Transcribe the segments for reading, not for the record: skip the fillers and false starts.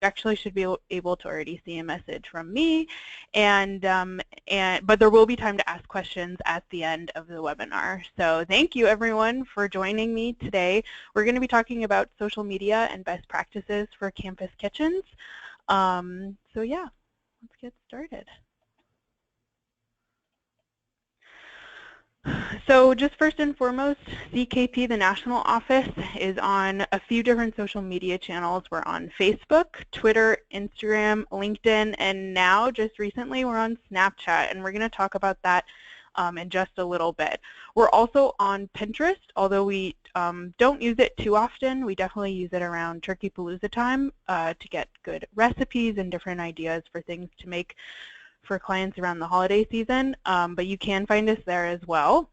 actually should be able to already see a message from me, but there will be time to ask questions at the end of the webinar. So thank you everyone for joining me today. We're going to be talking about social media and best practices for campus kitchens. So yeah, let's get started. So just first and foremost, CKP, the national office, is on a few different social media channels. We're on Facebook, Twitter, Instagram, LinkedIn, and now just recently we're on Snapchat, and we're going to talk about that in just a little bit. We're also on Pinterest, although we don't use it too often. We definitely use it around Turkey Palooza time to get good recipes and different ideas for things to make for clients around the holiday season, but you can find us there as well.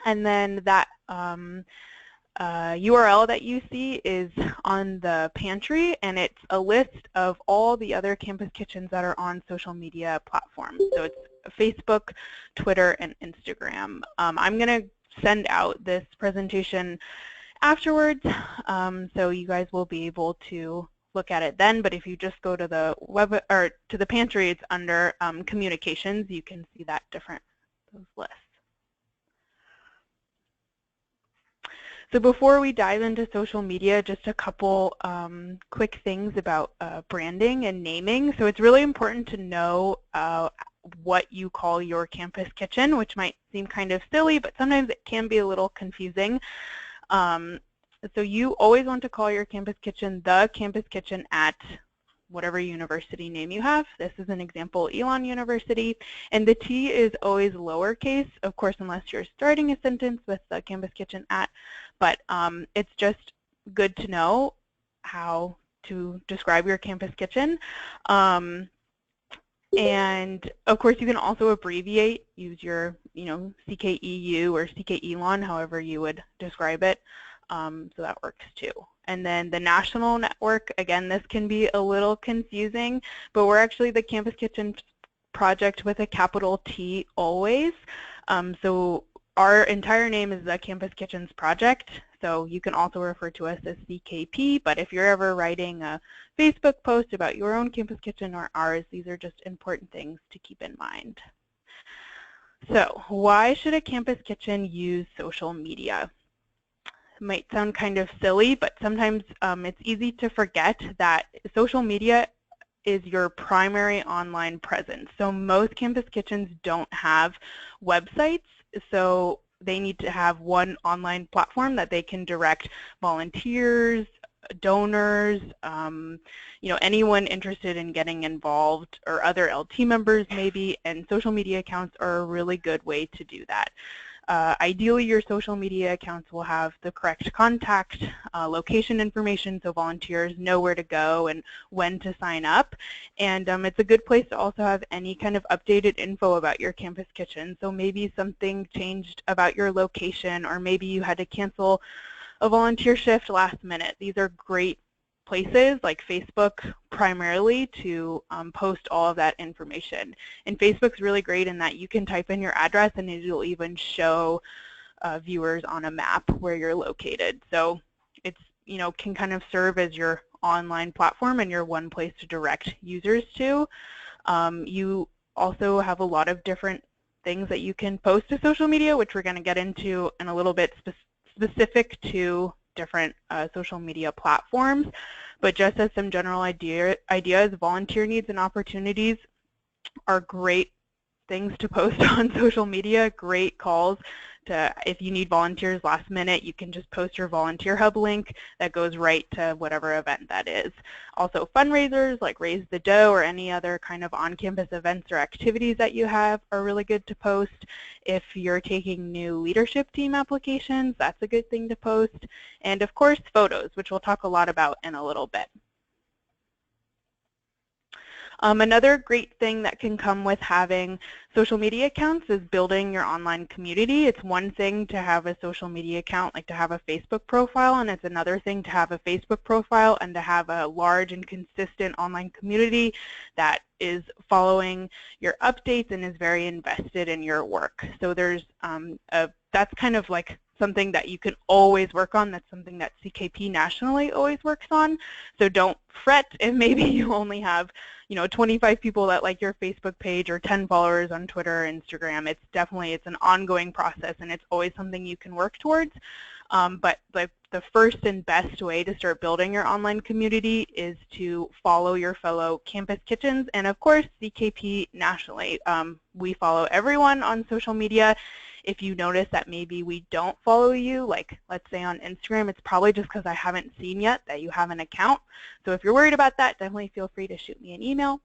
And then that URL that you see is on the pantry, and it's a list of all the other campus kitchens that are on social media platforms. So it's Facebook, Twitter, and Instagram. I'm going to send out this presentation afterwards, so you guys will be able to look at it then. But if you just go to the web or to the pantry, it's under communications. You can see that those lists. So before we dive into social media, just a couple quick things about branding and naming. So it's really important to know what you call your campus kitchen, which might seem kind of silly, but sometimes it can be a little confusing. So you always want to call your campus kitchen the campus kitchen at whatever university name you have. This is an example, Elon University. And the T is always lowercase, of course, unless you're starting a sentence with the campus kitchen at. But it's just good to know how to describe your campus kitchen. And of course, you can also abbreviate, use your CKEU or CKELON, however you would describe it. So that works too. And then the national network, again, this can be a little confusing, but we're actually the Campus Kitchen Project with a capital T always. So our entire name is the Campus Kitchens Project, so you can also refer to us as CKP, but if you're ever writing a Facebook post about your own campus kitchen or ours, these are just important things to keep in mind. So why should a campus kitchen use social media? It might sound kind of silly, but sometimes it's easy to forget that social media is your primary online presence. So most campus kitchens don't have websites, so they need to have one online platform that they can direct volunteers, donors, anyone interested in getting involved, or other LT members maybe, and social media accounts are a really good way to do that. Ideally, your social media accounts will have the correct contact, location information, so volunteers know where to go and when to sign up. And it's a good place to also have any kind of updated info about your campus kitchen. So maybe something changed about your location, or maybe you had to cancel a volunteer shift last minute. These are great places, like Facebook primarily, to post all of that information. And Facebook's really great in that you can type in your address and it'll even show viewers on a map where you're located. So it's, can kind of serve as your online platform and your one place to direct users to. You also have a lot of different things that you can post to social media, which we're going to get into in a little bit specific to different social media platforms. But just as some general ideas, volunteer needs and opportunities are great things to post on social media, great calls to, if you need volunteers last minute, you can just post your Volunteer Hub link that goes right to whatever event that is. Also fundraisers like Raise the Dough or any other kind of on-campus events or activities that you have are really good to post. If you're taking new leadership team applications, that's a good thing to post. And of course, photos, which we'll talk a lot about in a little bit. Another great thing that can come with having social media accounts is building your online community. It's one thing to have a social media account, like to have a Facebook profile, and it's another thing to have a Facebook profile and to have a large and consistent online community that is following your updates and is very invested in your work. So there's that's kind of like something that you can always work on. That's something that CKP nationally always works on. So don't fret if maybe you only have 25 people that like your Facebook page or 10 followers on Twitter or Instagram. It's an ongoing process, and it's always something you can work towards. But the first and best way to start building your online community is to follow your fellow campus kitchens, and of course CKP nationally. We follow everyone on social media. If you notice that maybe we don't follow you, like let's say on Instagram, it's probably just because I haven't seen yet that you have an account. So if you're worried about that, definitely feel free to shoot me an email.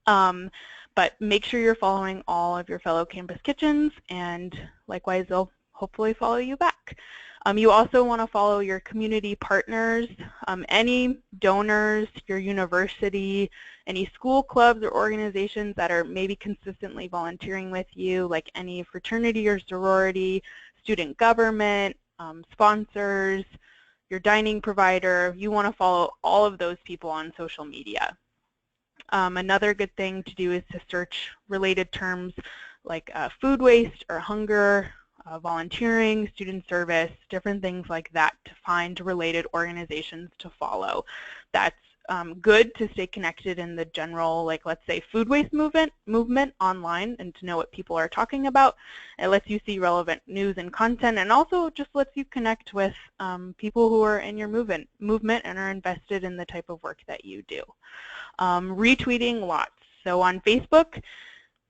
But make sure you're following all of your fellow campus kitchens, and likewise they'll hopefully follow you back. You also want to follow your community partners, any donors, your university, any school clubs or organizations that are maybe consistently volunteering with you, like any fraternity or sorority, student government, sponsors, your dining provider. You want to follow all of those people on social media. Another good thing to do is to search related terms like food waste or hunger, volunteering, student service, different things like that to find related organizations to follow. That's good to stay connected in the general, like let's say food waste movement online, and to know what people are talking about. It lets you see relevant news and content, and also just lets you connect with people who are in your movement and are invested in the type of work that you do. Retweeting lots. So on Facebook,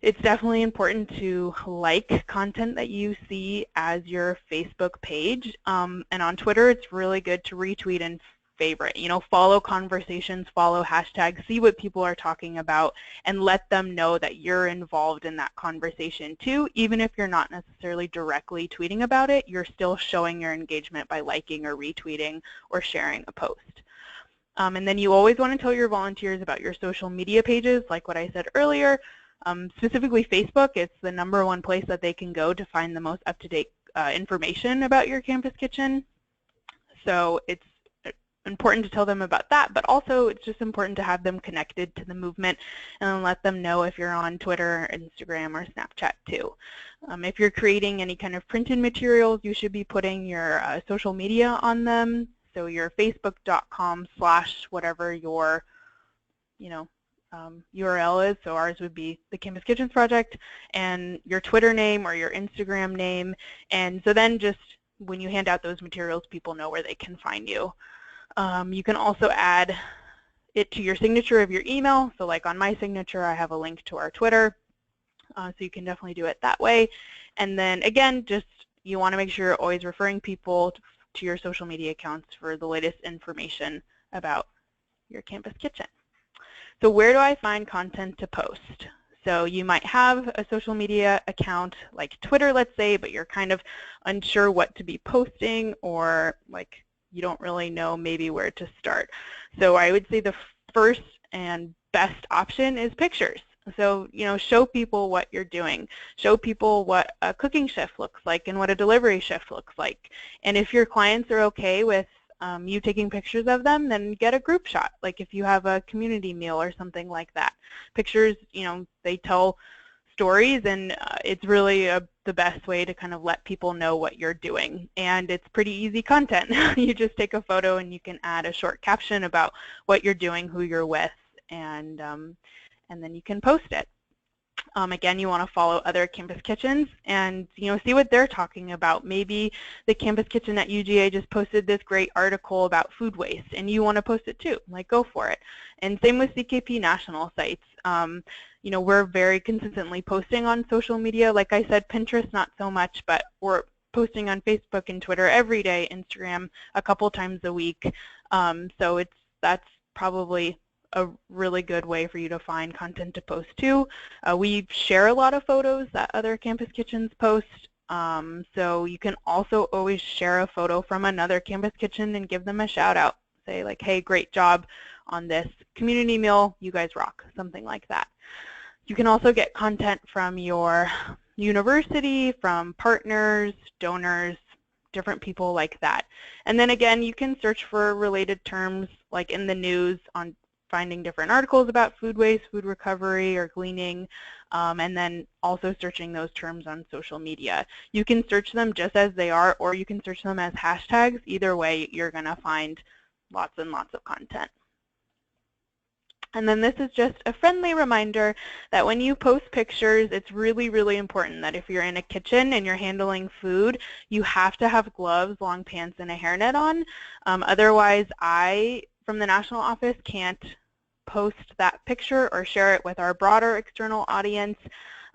it's definitely important to like content that you see as your Facebook page. And on Twitter, it's really good to retweet and favorite. Follow conversations, follow hashtags, see what people are talking about, and let them know that you're involved in that conversation too. Even if you're not necessarily directly tweeting about it, you're still showing your engagement by liking or retweeting or sharing a post. And then you always want to tell your volunteers about your social media pages, like what I said earlier. Specifically Facebook, it's the #1 place that they can go to find the most up-to-date information about your campus kitchen. So it's important to tell them about that, but also it's just important to have them connected to the movement and let them know if you're on Twitter, Instagram, or Snapchat too. If you're creating any kind of printed materials, you should be putting your social media on them. So your facebook.com/whatever your URL is, so ours would be the Campus Kitchens Project, and your Twitter name or your Instagram name, and so then just when you hand out those materials, people know where they can find you. You can also add it to your signature of your email, so like on my signature I have a link to our Twitter, so you can definitely do it that way. And then again, just you want to make sure you're always referring people to your social media accounts for the latest information about your campus kitchen. So where do I find content to post? So you might have a social media account like Twitter, let's say, but you're kind of unsure what to be posting, or like you don't really know maybe where to start. So I would say the first and best option is pictures. So, show people what you're doing. Show people what a cooking shift looks like and what a delivery shift looks like. And if your clients are okay with you taking pictures of them, then get a group shot, like if you have a community meal or something like that. Pictures, they tell stories, and it's really the best way to kind of let people know what you're doing. And it's pretty easy content. You just take a photo and you can add a short caption about what you're doing, who you're with, and then you can post it. Again, you want to follow other campus kitchens and see what they're talking about. Maybe the campus kitchen at UGA just posted this great article about food waste, and you want to post it too. Like, go for it. And same with CKP national sites. We're very consistently posting on social media. Like I said, Pinterest not so much, but we're posting on Facebook and Twitter every day, Instagram a couple times a week. So that's probably a really good way for you to find content to post too. We share a lot of photos that other campus kitchens post, so you can also always share a photo from another campus kitchen and give them a shout out. Say like, hey, great job on this community meal, you guys rock, something like that. You can also get content from your university, from partners, donors, different people like that. And then again, you can search for related terms like in the news on finding different articles about food waste, food recovery, or cleaning, and then also searching those terms on social media. You can search them just as they are, or you can search them as hashtags. Either way, you're going to find lots and lots of content. And then this is just a friendly reminder that when you post pictures, it's really, really important that if you're in a kitchen and you're handling food, you have to have gloves, long pants, and a hairnet on. Otherwise, I, from the national office, can't post that picture or share it with our broader external audience.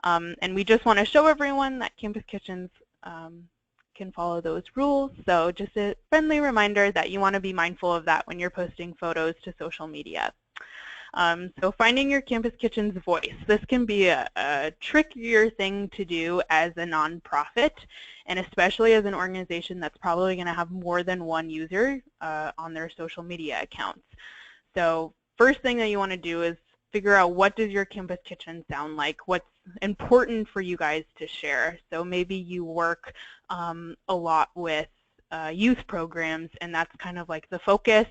And we just want to show everyone that Campus Kitchens can follow those rules. So just a friendly reminder that you want to be mindful of that when you're posting photos to social media. So finding your Campus Kitchen's voice. This can be a trickier thing to do as a nonprofit, and especially as an organization that's probably going to have more than one user on their social media accounts. So first thing that you want to do is figure out, what does your Campus Kitchen sound like? What's important for you guys to share? So maybe you work a lot with youth programs, and that's kind of like the focus,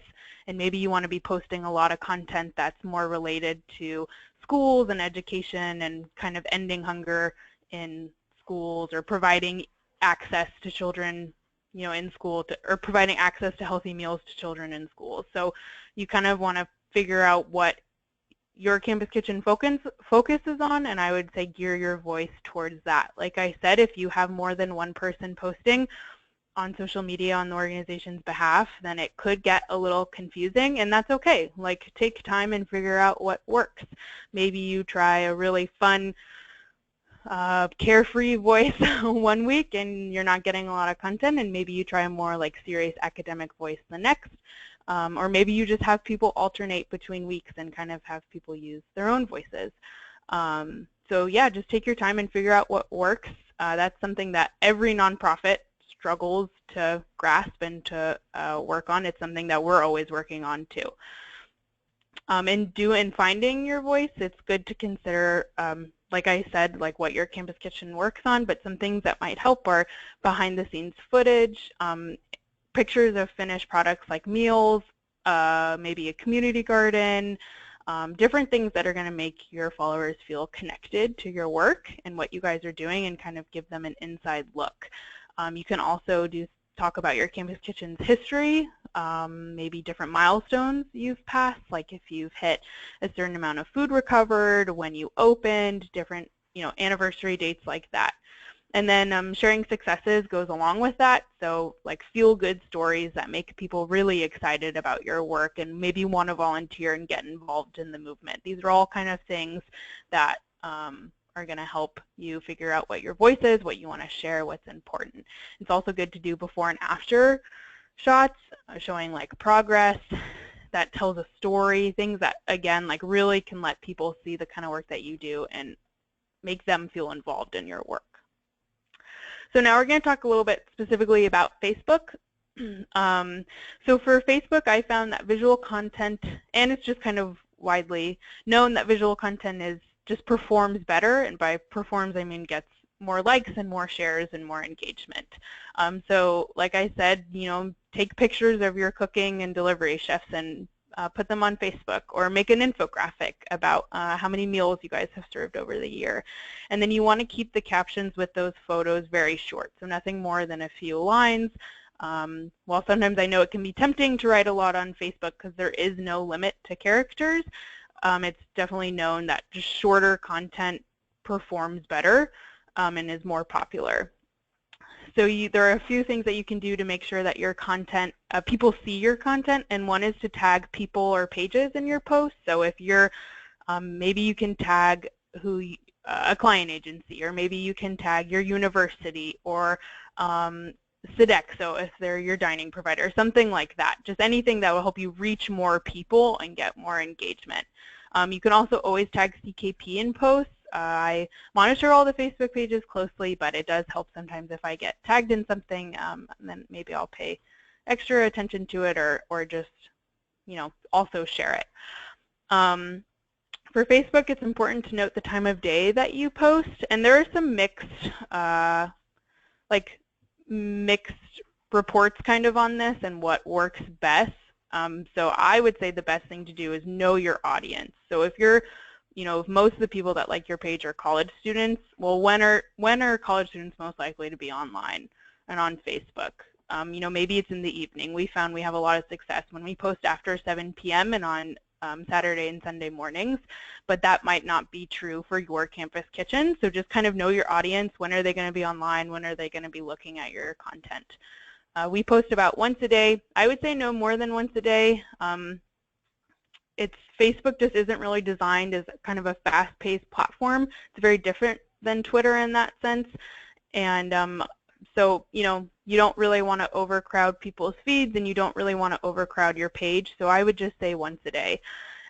and maybe you want to be posting a lot of content that's more related to schools and education and kind of ending hunger in schools, or providing access to children, you know, in school, or providing access to healthy meals to children in schools. So you kind of want to figure out what your Campus Kitchen focuses on, and I would say gear your voice towards that. Like I said, if you have more than one person posting on social media on the organization's behalf, then it could get a little confusing, and that's okay. Like, take time and figure out what works. Maybe you try a really fun, carefree voice one week and you're not getting a lot of content, and maybe you try a more like serious academic voice the next. Or maybe you just have people alternate between weeks and kind of have people use their own voices. So yeah, just take your time and figure out what works. That's something that every nonprofit struggles to grasp and to work on. It's something that we're always working on too. In finding your voice, it's good to consider, like I said, like what your Campus Kitchen works on, but some things that might help are behind the scenes footage, pictures of finished products like meals, maybe a community garden, different things that are going to make your followers feel connected to your work and what you guys are doing, and kind of give them an inside look. You can also talk about your Campus Kitchen's history, maybe different milestones you've passed, like if you've hit a certain amount of food recovered, when you opened, different, you know, anniversary dates like that. And then sharing successes goes along with that. So like feel-good stories that make people really excited about your work and maybe want to volunteer and get involved in the movement. These are all kind of things that are going to help you figure out what your voice is, what you want to share, what's important. It's also good to do before and after shots, showing like progress that tells a story, things that, again, like really can let people see the kind of work that you do and make them feel involved in your work. So now we're going to talk a little bit specifically about Facebook. So for Facebook, I found that visual content, and it's just kind of widely known that visual content just performs better, and by performs I mean gets more likes and more shares and more engagement. So like I said, you know, take pictures of your cooking and delivery chefs and put them on Facebook, or make an infographic about how many meals you guys have served over the year. And then you want to keep the captions with those photos very short, so nothing more than a few lines. While sometimes I know it can be tempting to write a lot on Facebook because there is no limit to characters, it's definitely known that just shorter content performs better and is more popular. So there are a few things that you can do to make sure that your content, people see your content, and one is to tag people or pages in your posts. So if you're, maybe you can tag a client agency, or maybe you can tag your university, or Sodexo if they're your dining provider, something like that. Just anything that will help you reach more people and get more engagement. You can also always tag CKP in posts. I monitor all the Facebook pages closely, but it does help sometimes if I get tagged in something, then maybe I'll pay extra attention to it, or just, you know, also share it. For Facebook, it's important to note the time of day that you post, and there are some mixed reports kind of on this and what works best. So I would say the best thing to do is know your audience. So if you're, if most of the people that like your page are college students, well, when are college students most likely to be online and on Facebook? Maybe it's in the evening. We found we have a lot of success when we post after 7 p.m. and on Saturday and Sunday mornings, but that might not be true for your campus kitchen. So just kind of know your audience. When are they going to be online? When are they going to be looking at your content? We post about once a day. I would say no more than once a day. Facebook just isn't really designed as kind of a fast-paced platform. It's very different than Twitter in that sense. And so, you don't really want to overcrowd people's feeds, and you don't really want to overcrowd your page. So I would just say once a day.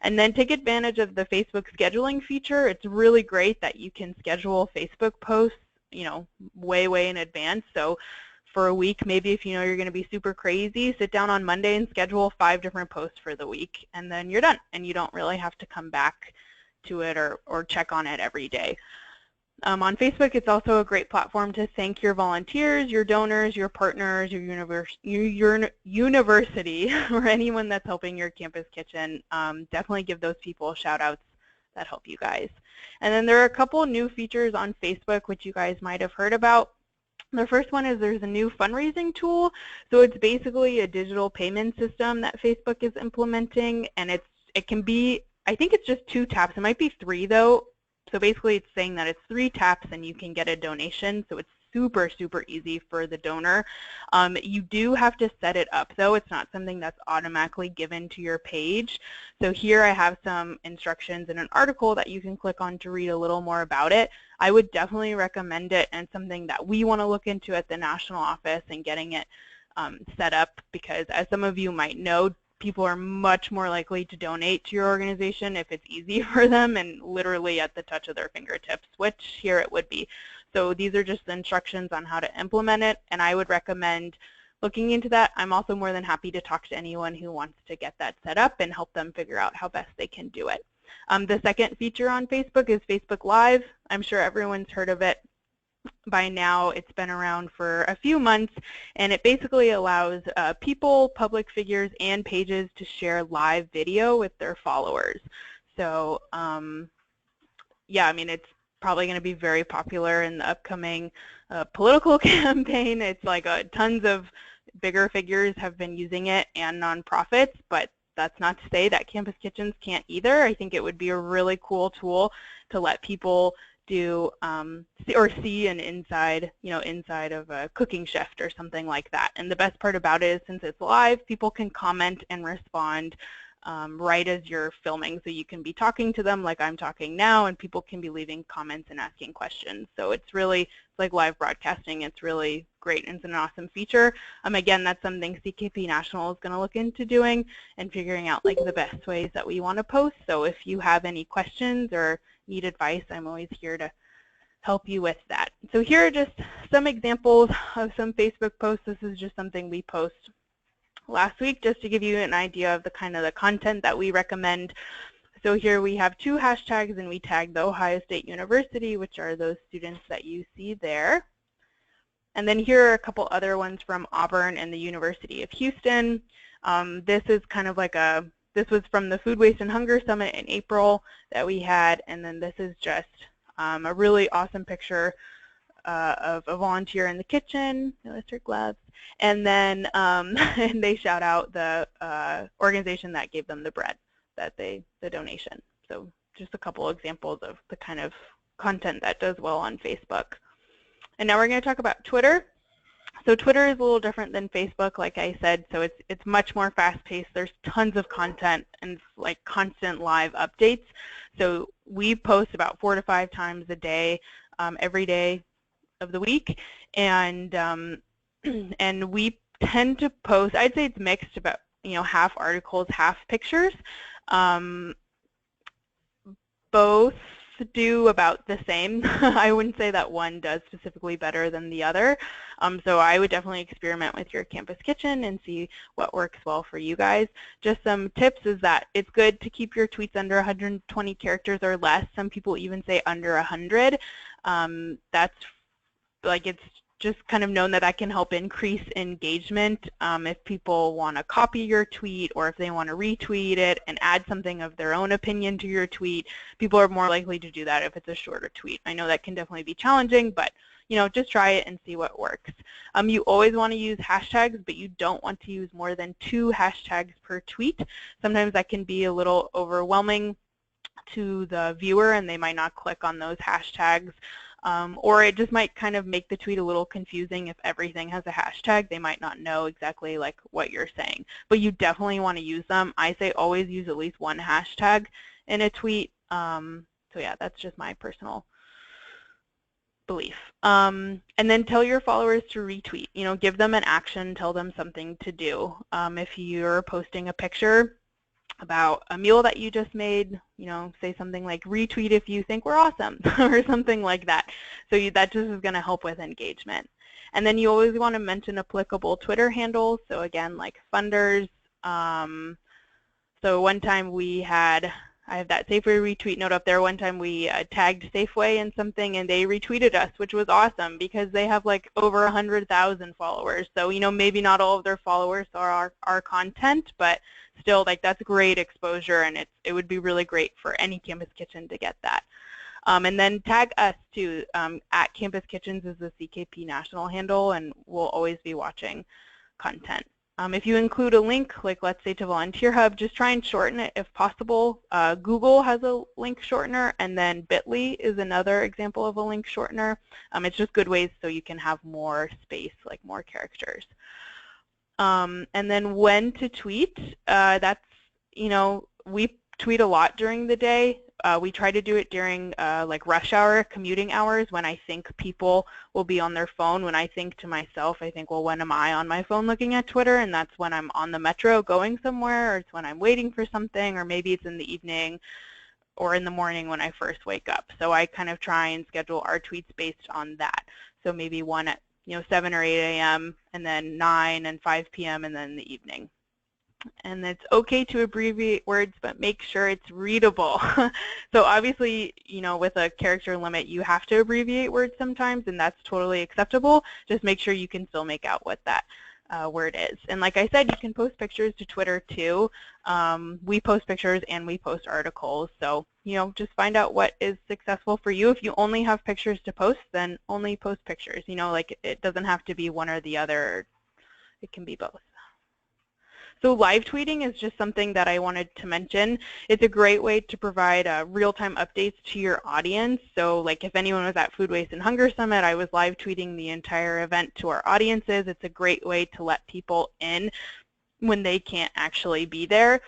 And then take advantage of the Facebook scheduling feature. It's really great that you can schedule Facebook posts, way in advance. So for a week, maybe if you know you're going to be super crazy, sit down on Monday and schedule 5 different posts for the week, and then you're done. And you don't really have to come back to it or check on it every day. On Facebook, it's also a great platform to thank your volunteers, your donors, your partners, your university, or anyone that's helping your campus kitchen. Definitely give those people shout-outs that help you guys. And then there are a couple new features on Facebook which you guys might have heard about. The first one is there's a new fundraising tool. So it's basically a digital payment system that Facebook is implementing, and it can be, I think it's just 2 taps. It might be 3 though. So basically it's saying that it's 3 taps and you can get a donation. So it's super easy for the donor. You do have to set it up though. It's not something that's automatically given to your page. So here I have some instructions in an article that you can click on to read a little more about it. I would definitely recommend it, and something that we want to look into at the national office and getting it set up, because as some of you might know, people are much more likely to donate to your organization if it's easy for them and literally at the touch of their fingertips, which here it would be. So these are just the instructions on how to implement it, and I would recommend looking into that. I'm also more than happy to talk to anyone who wants to get that set up and help them figure out how best they can do it. The second feature on Facebook is Facebook Live. I'm sure everyone's heard of it by now. It's been around for a few months, and it basically allows people, public figures, and pages to share live video with their followers. So yeah, I mean, it's probably going to be very popular in the upcoming political campaign. It's like tons of bigger figures have been using it, and nonprofits, but that's not to say that campus kitchens can't either. I think it would be a really cool tool to let people do see an inside of a cooking shift or something like that. And the best part about it is, since it's live, people can comment and respond right as you're filming. So you can be talking to them like I'm talking now, and people can be leaving comments and asking questions. So it's like live broadcasting. It's really great, and it's an awesome feature. Again, that's something CKP National is going to look into doing and figuring out like the best ways that we want to post. So if you have any questions or need advice, I'm always here to help you with that. So here are just some examples of some Facebook posts. This is just something we post last week just to give you an idea of the kind of the content that we recommend. So here we have 2 hashtags, and we tag the Ohio State University, which are those students that you see there. And then here are a couple other ones from Auburn and the University of Houston. This is kind of like this was from the Food Waste and Hunger Summit in April that we had, and then this is just a really awesome picture of a volunteer in the kitchen, notice her gloves, and then and they shout out the organization that gave them the bread, the donation. So just a couple examples of the kind of content that does well on Facebook. And now we're going to talk about Twitter. So Twitter is a little different than Facebook, like I said. So it's much more fast-paced. There's tons of content and like constant live updates. So we post about 4 to 5 times a day, every day of the week, and and we tend to post. I'd say it's mixed, about half articles, half pictures. Both do about the same. I wouldn't say that one does specifically better than the other. So I would definitely experiment with your campus kitchen and see what works well for you guys. Just some tips is that it's good to keep your tweets under 120 characters or less. Some people even say under 100. That's like, it's just kind of known that that can help increase engagement. If people want to copy your tweet or if they want to retweet it and add something of their own opinion to your tweet, people are more likely to do that if it's a shorter tweet. I know that can definitely be challenging, but just try it and see what works. You always want to use hashtags, but you don't want to use more than 2 hashtags per tweet. Sometimes that can be a little overwhelming to the viewer and they might not click on those hashtags. Or it just might kind of make the tweet a little confusing if everything has a hashtag. They might not know exactly like what you're saying. But you definitely want to use them. I say always use at least 1 hashtag in a tweet. So yeah, that's just my personal belief. And then tell your followers to retweet. Give them an action, tell them something to do. If you're posting a picture about a meal that you just made, say something like retweet if you think we're awesome or something like that. So that just is going to help with engagement. And then you always want to mention applicable Twitter handles. So again, like funders. So one time I have that Safeway retweet note up there. One time we tagged Safeway in something and they retweeted us, which was awesome because they have like over 100,000 followers. So, maybe not all of their followers are our content, but still that's great exposure and it would be really great for any Campus Kitchen to get that. And then tag us too. At Campus Kitchens is the CKP national handle and we'll always be watching content. If you include a link, like let's say to Volunteer Hub, just try and shorten it if possible. Google has a link shortener, and then Bitly is another example of a link shortener. It's just good ways so you can have more space, like more characters. And then when to tweet, that's, we tweet a lot during the day. We try to do it during like rush hour, commuting hours when I think people will be on their phone. When I think to myself, I think, well, when am I on my phone looking at Twitter? And that's when I'm on the metro going somewhere, or it's when I'm waiting for something, or maybe it's in the evening or in the morning when I first wake up. So I kind of try and schedule our tweets based on that. So maybe one at 7 or 8 a.m. and then 9 and 5 p.m. and then in the evening. And it's okay to abbreviate words, but make sure it's readable. So obviously, with a character limit, you have to abbreviate words sometimes, and that's totally acceptable. Just make sure you can still make out what that word is. And like I said, you can post pictures to Twitter too. We post pictures and we post articles. So, just find out what is successful for you. If you only have pictures to post, then only post pictures. Like it doesn't have to be one or the other. It can be both. So live tweeting is just something that I wanted to mention. It's a great way to provide real-time updates to your audience. So like if anyone was at Food Waste and Hunger Summit, I was live tweeting the entire event to our audiences. It's a great way to let people in when they can't actually be there.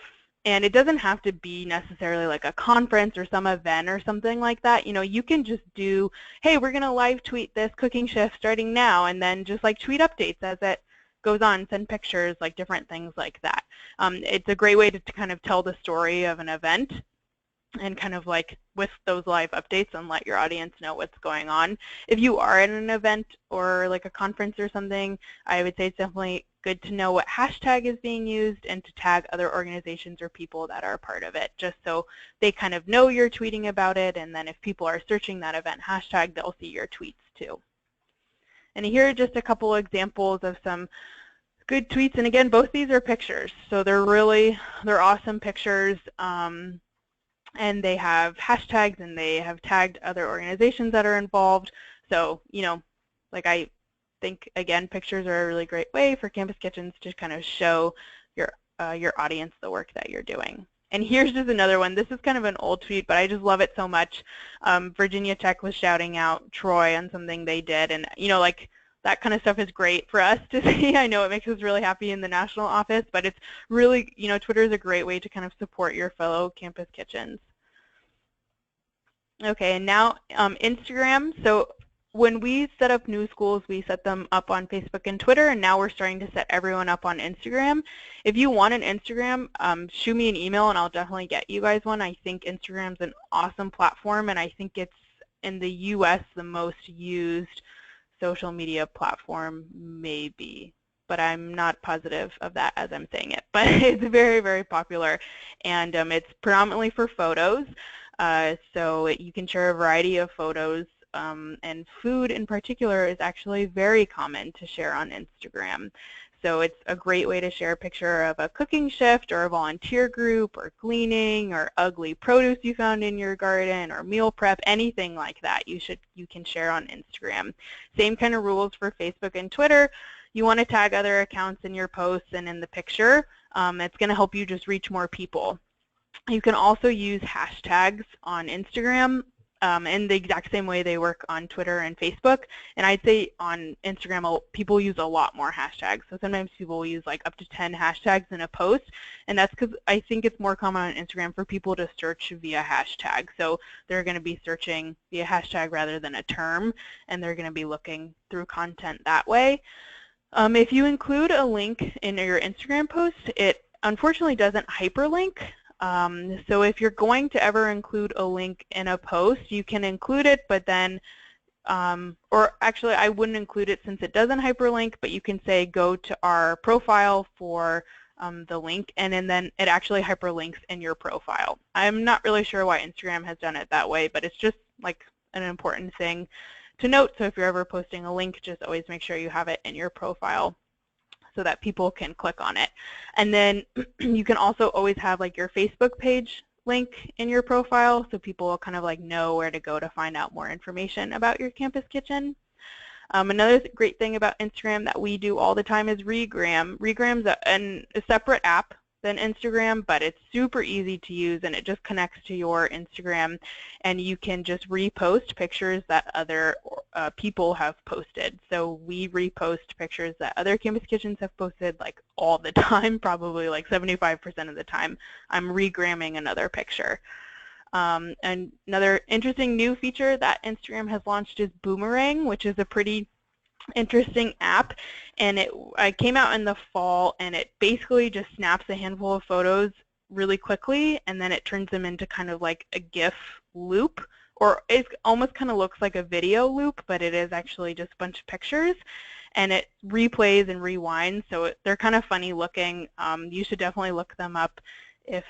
And it doesn't have to be necessarily like a conference or some event or something like that. You can just do, hey, we're going to live tweet this cooking shift starting now, and then just like tweet updates as it goes on, send pictures, like different things like that. It's a great way to kind of tell the story of an event and kind of like with those live updates and let your audience know what's going on. If you are at an event or like a conference or something, I would say it's definitely good to know what hashtag is being used and to tag other organizations or people that are a part of it, just so they kind of know you're tweeting about it, and then if people are searching that event hashtag, they'll see your tweets too. And here are just a couple examples of some good tweets. And again, both these are pictures. So they're awesome pictures. And they have hashtags and they have tagged other organizations that are involved. So, like I think, again, pictures are a really great way for Campus Kitchens to kind of show your audience the work that you're doing. And here's just another one. This is kind of an old tweet, but I just love it so much. Virginia Tech was shouting out Troy on something they did, and like that kind of stuff is great for us to see. I know it makes us really happy in the national office, but it's really, Twitter is a great way to kind of support your fellow Campus Kitchens. Okay, and now Instagram. So when we set up new schools, we set them up on Facebook and Twitter, and now we're starting to set everyone up on Instagram. If you want an Instagram, shoot me an email and I'll definitely get you guys one. I think Instagram's an awesome platform, and I think it's, in the US, the most used social media platform, maybe. But I'm not positive of that as I'm saying it. But it's very, very popular, and it's predominantly for photos. So you can share a variety of photos and food in particular is actually very common to share on Instagram. So it's a great way to share a picture of a cooking shift or a volunteer group or cleaning or ugly produce you found in your garden or meal prep, anything like that you can share on Instagram. Same kind of rules for Facebook and Twitter. You want to tag other accounts in your posts and in the picture. It's going to help you just reach more people. You can also use hashtags on Instagram in the exact same way they work on Twitter and Facebook. And I'd say on Instagram, people use a lot more hashtags. So sometimes people will use like up to 10 hashtags in a post. And that's because I think it's more common on Instagram for people to search via hashtag. So they're going to be searching via hashtag rather than a term. And they're going to be looking through content that way. If you include a link in your Instagram post, it unfortunately doesn't hyperlink. So if you're going to ever include a link in a post, you can include it, but then, or actually I wouldn't include it since it doesn't hyperlink, but you can say go to our profile for the link, and then it actually hyperlinks in your profile. I'm not really sure why Instagram has done it that way, but it's just like an important thing to note. So if you're ever posting a link, just always make sure you have it in your profile so that people can click on it. And then you can also always have like your Facebook page link in your profile so people will kind of like know where to go to find out more information about your campus kitchen. Another great thing about Instagram that we do all the time is Regram. Regram's a separate app than Instagram, but it's super easy to use, and it just connects to your Instagram, and you can just repost pictures that other people have posted. So we repost pictures that other campus kitchens have posted like all the time, probably like 75% of the time. I'm regramming another picture. And another interesting new feature that Instagram has launched is Boomerang, which is a pretty interesting app, and it came out in the fall, and it basically just snaps a handful of photos really quickly, and then it turns them into kind of like a GIF loop, or it almost kind of looks like a video loop, but it is actually just a bunch of pictures, and it replays and rewinds, so they're kind of funny looking. You should definitely look them up if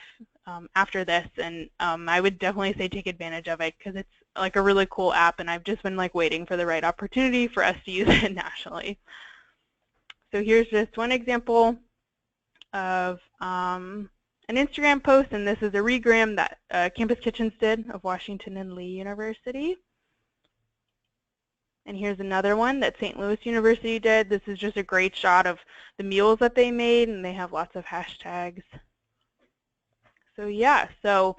after this, and I would definitely say take advantage of it because it's like a really cool app, and I've just been like waiting for the right opportunity for us to use it nationally. So here's just one example of an Instagram post, and this is a regram that Campus Kitchens did of Washington and Lee University. And here's another one that St. Louis University did. This is just a great shot of the meals that they made, and they have lots of hashtags. So yeah, so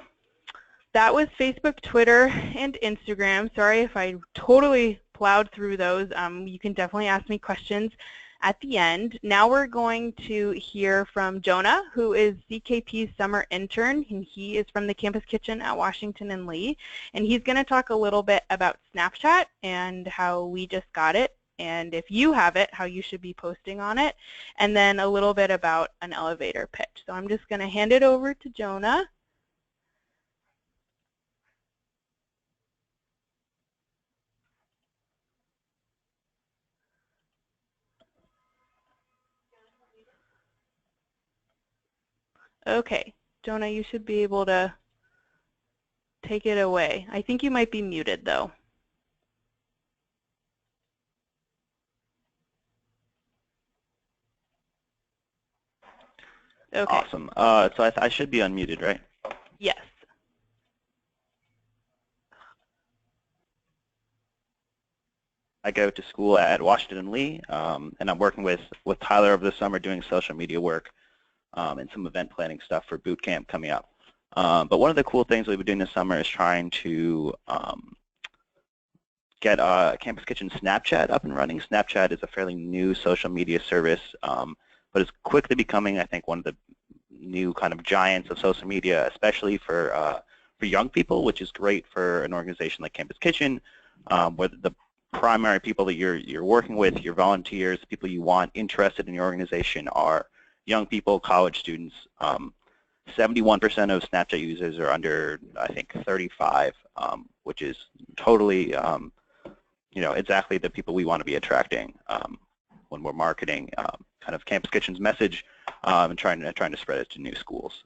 that was Facebook, Twitter, and Instagram. Sorry if I totally plowed through those. You can definitely ask me questions at the end. Now we're going to hear from Jonah, who is CKP's summer intern, and he is from the Campus Kitchen at Washington and Lee. And he's going to talk a little bit about Snapchat and how we just got it, and if you have it, how you should be posting on it, and then a little bit about an elevator pitch. So I'm just going to hand it over to Jonah. Okay, Jonah, you should be able to take it away. I think you might be muted, though. Okay. Awesome. So I should be unmuted, right? Yes. I go to school at Washington and Lee, and I'm working with Tyler over the summer doing social media work and some event planning stuff for boot camp coming up. But one of the cool things we've been doing this summer is trying to get Campus Kitchen Snapchat up and running. Snapchat is a fairly new social media service, but it's quickly becoming, I think, one of the new kind of giants of social media, especially for young people, which is great for an organization like Campus Kitchen, where the primary people that you're working with, your volunteers, people you want interested in your organization are young people, college students. 71% of Snapchat users are under, I think, 35, which is totally, you know, exactly the people we want to be attracting when we're marketing kind of Campus Kitchen's message and trying to spread it to new schools.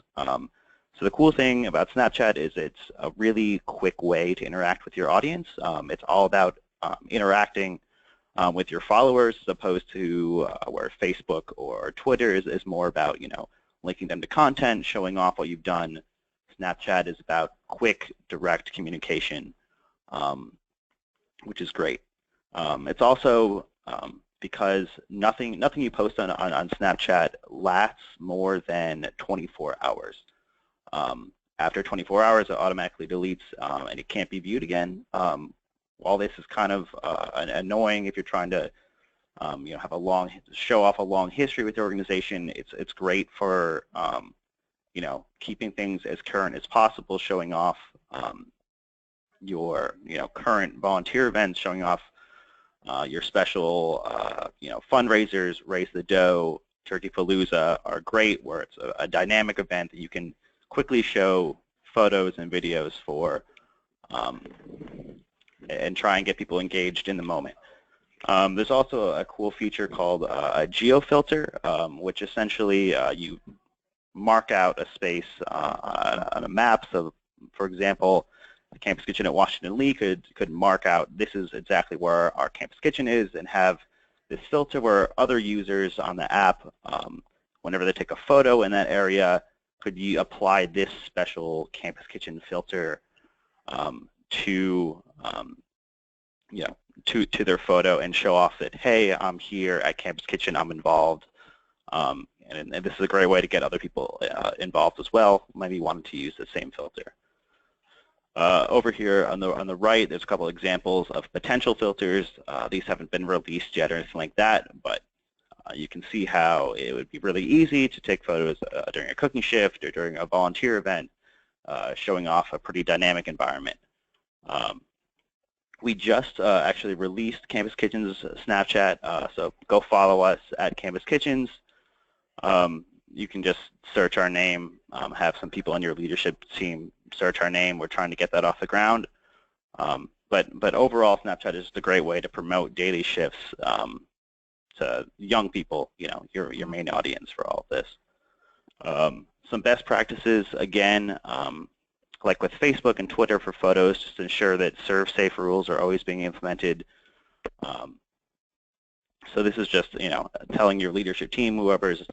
So the cool thing about Snapchat is it's a really quick way to interact with your audience. It's all about interacting with your followers, as opposed to where Facebook or Twitter is more about, linking them to content, showing off what you've done. Snapchat is about quick, direct communication, which is great. It's also because nothing you post on Snapchat lasts more than 24 hours. After 24 hours, it automatically deletes and it can't be viewed again. While this is kind of annoying if you're trying to have show off a long history with your organization, it's great for keeping things as current as possible, showing off your current volunteer events, showing off your special fundraisers. Raise the Dough, Turkeypalooza are great, where it's a dynamic event that you can quickly show photos and videos for and try and get people engaged in the moment. There's also a cool feature called a geofilter, which essentially you mark out a space on a map. So, for example, the Campus Kitchen at Washington Lee could mark out, this is exactly where our Campus Kitchen is, and have this filter where other users on the app, whenever they take a photo in that area, could you apply this special Campus Kitchen filter to their photo and show off that, hey, I'm here at Campus Kitchen, I'm involved. And this is a great way to get other people involved as well, maybe wanting to use the same filter. Over here on the right, there's a couple examples of potential filters. These haven't been released yet or anything like that, but you can see how it would be really easy to take photos during a cooking shift or during a volunteer event, showing off a pretty dynamic environment. We just actually released Campus Kitchen's Snapchat, so go follow us at Campus Kitchens. You can just search our name, have some people on your leadership team search our name. We're trying to get that off the ground. But overall, Snapchat is just a great way to promote daily shifts to young people, your main audience for all of this. Some best practices, again, like with Facebook and Twitter for photos, just ensure that serve-safe rules are always being implemented. So this is just, telling your leadership team, whoever is,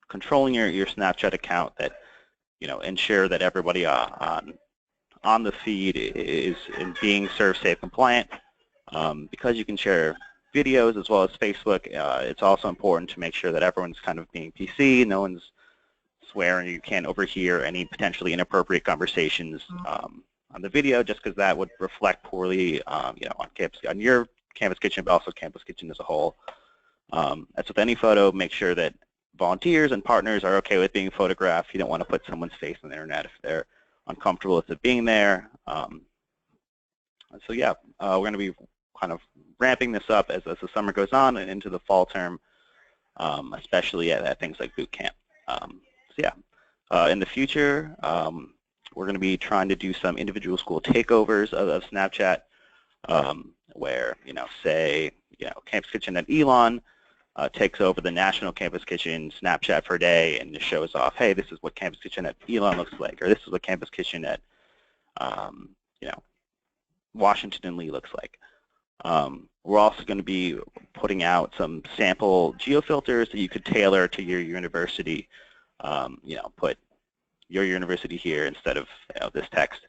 controlling your Snapchat account, that, ensure that everybody on the feed is being serve-safe compliant. Because you can share videos as well as Facebook, it's also important to make sure that everyone's kind of being PC, no one's swearing, you can't overhear any potentially inappropriate conversations on the video, just because that would reflect poorly, on your Campus Kitchen, but also Campus Kitchen as a whole. As with any photo, make sure that volunteers and partners are okay with being photographed. You don't want to put someone's face on the internet if they're uncomfortable with it being there. So yeah, we're going to be kind of ramping this up as the summer goes on and into the fall term, especially at things like boot camp. So yeah, in the future, we're going to be trying to do some individual school takeovers of Snapchat, where, say, Campus Kitchen at Elon takes over the National Campus Kitchen Snapchat for a day and just shows off, hey, this is what Campus Kitchen at Elon looks like, or this is what Campus Kitchen at, Washington and Lee looks like. We're also going to be putting out some sample geofilters that you could tailor to your university. Put your university here instead of this text.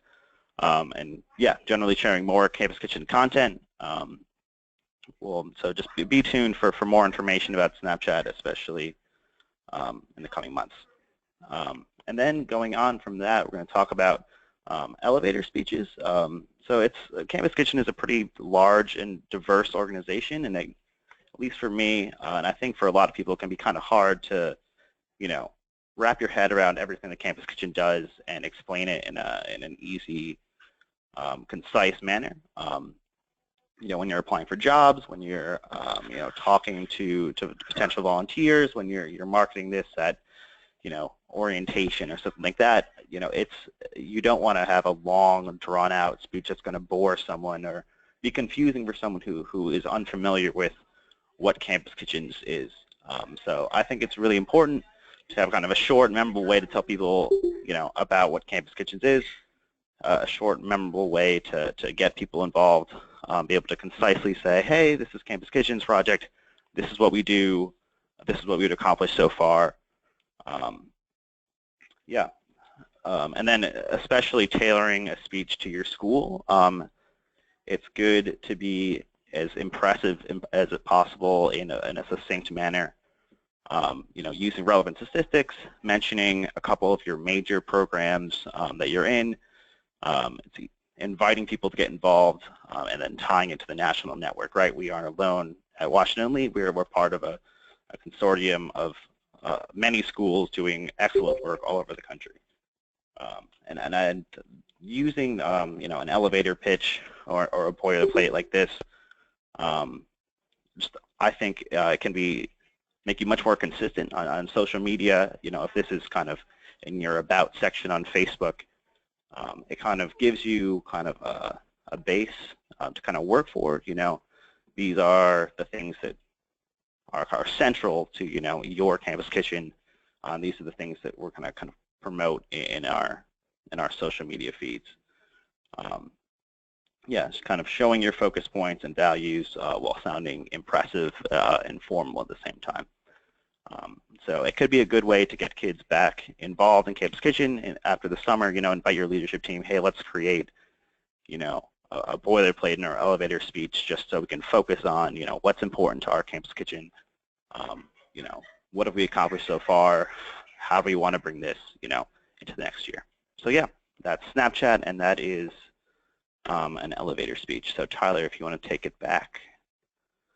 And yeah, generally sharing more Campus Kitchen content. So just be tuned for more information about Snapchat, especially in the coming months. And then going on from that, we're going to talk about elevator speeches. So Campus Kitchen is a pretty large and diverse organization, and at least for me, and I think for a lot of people, it can be kind of hard to, wrap your head around everything that Campus Kitchen does and explain it in an easy, concise manner. When you're applying for jobs, when you're talking to potential volunteers, when you're marketing this at orientation or something like that, you don't want to have a long, drawn-out speech that's going to bore someone or be confusing for someone who is unfamiliar with what Campus Kitchens is. So I think it's really important to have kind of a short, memorable way to tell people, about what Campus Kitchens is, a short, memorable way to get people involved, be able to concisely say, hey, this is Campus Kitchens project, this is what we do, this is what we've accomplished so far. And then especially tailoring a speech to your school. It's good to be as impressive as possible in a succinct manner. Using relevant statistics, mentioning a couple of your major programs that you're in, inviting people to get involved, and then tying it to the national network, right? We aren't alone at Washington Lee. We're part of a consortium of many schools doing excellent work all over the country. And using, an elevator pitch or a boilerplate like this, I think it can make you much more consistent on social media. If this is kind of in your About section on Facebook, it kind of gives you kind of a base to kind of work for. These are the things that are central to your Campus Kitchen. These are the things that we're going to kind of promote in our social media feeds. Just kind of showing your focus points and values while sounding impressive and formal at the same time. So it could be a good way to get kids back involved in Campus Kitchen and after the summer. Invite your leadership team. Hey, let's create, a boilerplate in our elevator speech just so we can focus on, what's important to our Campus Kitchen. What have we accomplished so far? How do we want to bring this, into the next year? So yeah, that's Snapchat, and that is an elevator speech. So Tyler, if you want to take it back.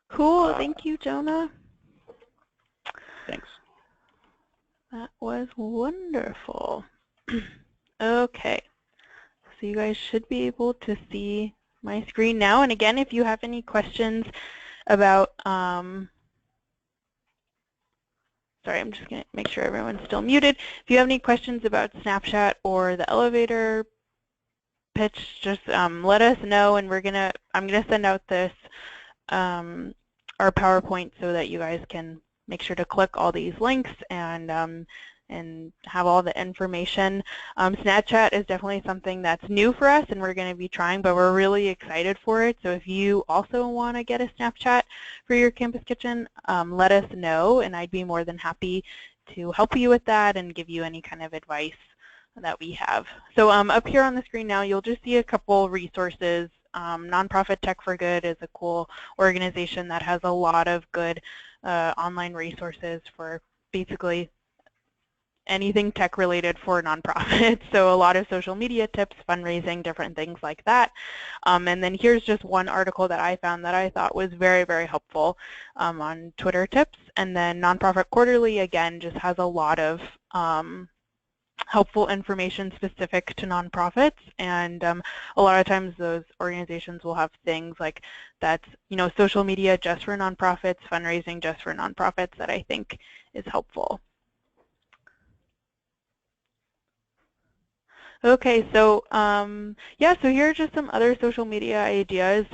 Cool. Thank you, Jonah. Thanks. That was wonderful. Okay. So you guys should be able to see my screen now. And again, if you have any questions about, sorry, I'm just going to make sure everyone's still muted. If you have any questions about Snapchat or the elevator pitch, just let us know, and I'm gonna send out this our PowerPoint so that you guys can make sure to click all these links and have all the information. Snapchat is definitely something that's new for us, and we're going to be trying, but we're really excited for it. So if you also want to get a Snapchat for your Campus Kitchen, let us know, and I'd be more than happy to help you with that and give you any kind of advice that we have. So up here on the screen now, you'll just see a couple resources. Nonprofit Tech for Good is a cool organization that has a lot of good online resources for basically anything tech related for nonprofits. So a lot of social media tips, fundraising, different things like that. And then here's just one article that I found that I thought was very, very helpful on Twitter tips. And then Nonprofit Quarterly, again, just has a lot of helpful information specific to nonprofits, and a lot of times those organizations will have things like that's social media just for nonprofits, fundraising just for nonprofits, that I think is helpful. Okay, so yeah, so here are just some other social media ideas.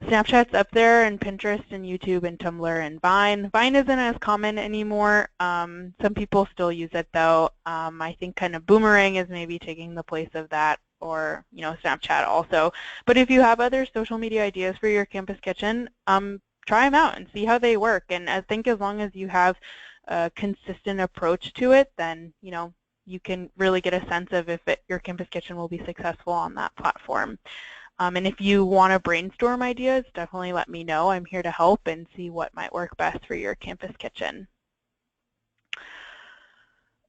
Snapchat's up there, and Pinterest and YouTube and Tumblr and Vine. Vine isn't as common anymore. Some people still use it though. I think kind of Boomerang is maybe taking the place of that, or Snapchat also. But if you have other social media ideas for your Campus Kitchen, try them out and see how they work. And I think as long as you have a consistent approach to it, then you can really get a sense of if your Campus Kitchen will be successful on that platform. And if you want to brainstorm ideas, definitely let me know. I'm here to help and see what might work best for your Campus Kitchen.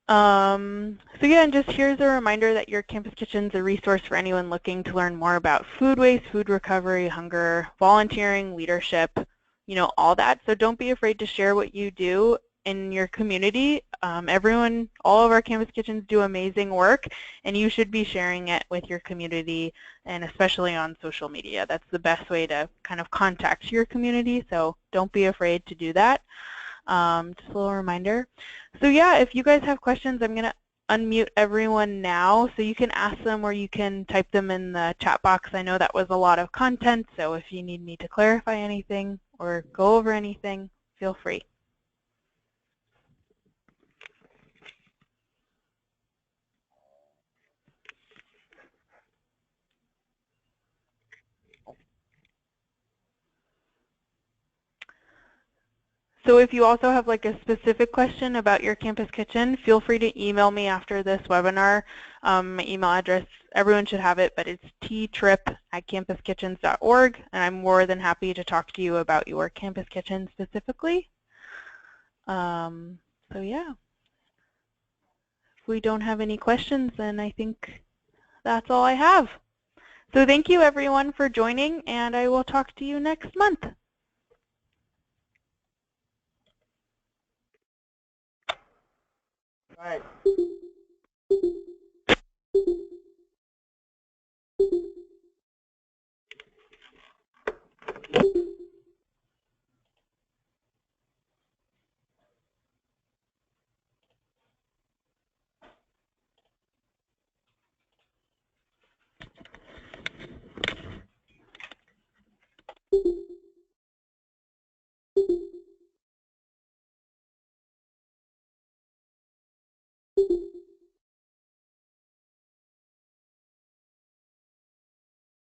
So yeah, and just here's a reminder that your Campus Kitchen is a resource for anyone looking to learn more about food waste, food recovery, hunger, volunteering, leadership, all that. So don't be afraid to share what you do in your community. All of our Campus Kitchens do amazing work, and you should be sharing it with your community, and especially on social media. That's the best way to kind of contact your community, so don't be afraid to do that. Just a little reminder. So yeah, if you guys have questions, I'm going to unmute everyone now, so you can ask them or you can type them in the chat box. I know that was a lot of content, so if you need me to clarify anything or go over anything, feel free. So if you also have like a specific question about your campus kitchen, feel free to email me after this webinar. My email address, everyone should have it, but it's ttrip@campuskitchens.org, and I'm more than happy to talk to you about your campus kitchen specifically. So yeah, if we don't have any questions, then I think that's all I have. So thank you everyone for joining, and I will talk to you next month. All right.